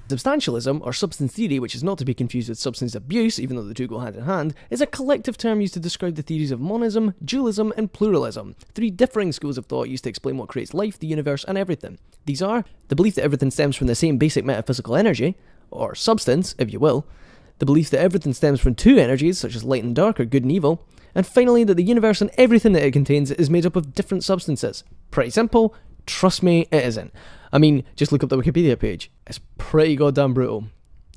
Substantialism, or substance theory, which is not to be confused with substance abuse, even though the two go hand in hand, is a collective term used to describe the theories of monism, dualism, and pluralism, three differing schools of thought used to explain what creates life, the universe, and everything. These are the belief that everything stems from the same basic metaphysical energy, or substance, if you will, the belief that everything stems from two energies, such as light and dark, or good and evil, and finally that the universe and everything that it contains is made up of different substances. Pretty simple. Trust me, it isn't. I mean, just look up the Wikipedia page. It's pretty goddamn brutal.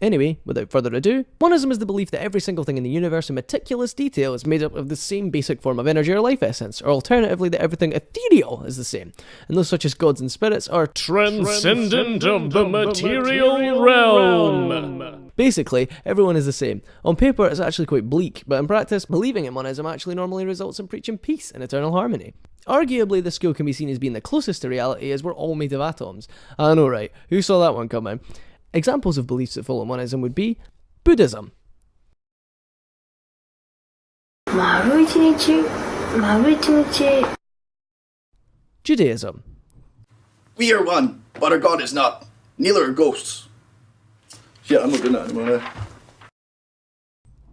Anyway, without further ado, monism is the belief that every single thing in the universe in meticulous detail is made up of the same basic form of energy or life essence, or alternatively that everything ethereal is the same, and those such as gods and spirits are transcendent of the material realm. Basically, everyone is the same. On paper, it's actually quite bleak, but in practice, believing in monism actually normally results in preaching peace and eternal harmony. Arguably, this school can be seen as being the closest to reality, as we're all made of atoms. I know, right? Who saw that one coming? Examples of beliefs that follow monism would be Buddhism, Judaism, We are one, but our God is not. Neither are ghosts. Shit, I'm not doing that anymore.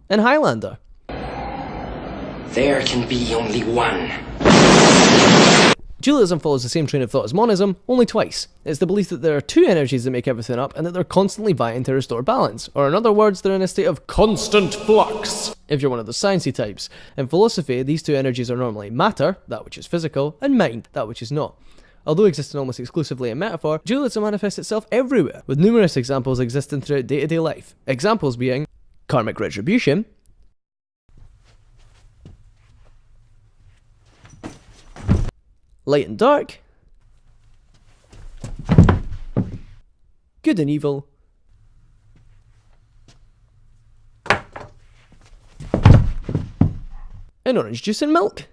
and Highlander. There can be only one. Dualism follows the same train of thought as monism, only twice. It's the belief that there are two energies that make everything up and that they're constantly vying to restore balance, or in other words, they're in a state of constant flux, if you're one of the sciencey types. In philosophy, these two energies are normally matter, that which is physical, and mind, that which is not. Although existing almost exclusively in metaphor, dualism manifests itself everywhere, with numerous examples existing throughout day-to-day life. Examples being karmic retribution, light and dark, good and evil, and orange juice and milk.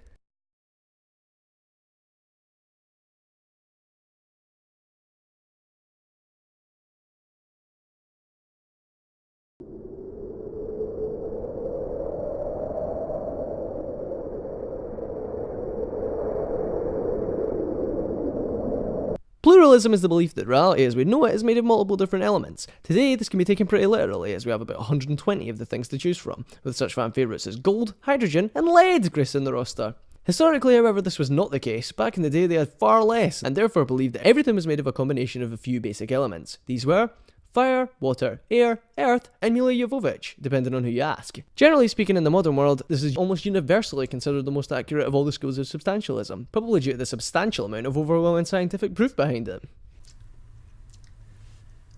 Pluralism is the belief that reality as we know it is made of multiple different elements. Today, this can be taken pretty literally, as we have about 120 of the things to choose from, with such fan favourites as gold, hydrogen, and lead gracing the roster. Historically, however, this was not the case. Back in the day, they had far less, and therefore believed that everything was made of a combination of a few basic elements. These were fire, water, air, earth, and Mila Jovovich, depending on who you ask. Generally speaking, in the modern world, this is almost universally considered the most accurate of all the schools of substantialism, probably due to the substantial amount of overwhelming scientific proof behind it.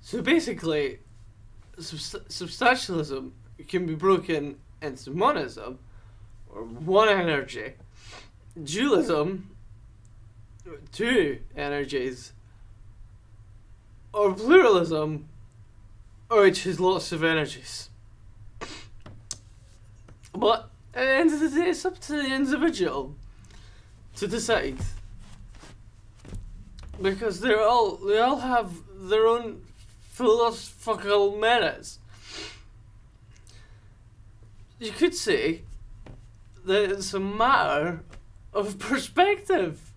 So basically, substantialism can be broken into monism, or one energy, dualism, two energies, or pluralism, which is lots of energies. But at the end of the day, it's up to the individual to decide, because they all have their own philosophical merits. You could say that it's a matter of perspective.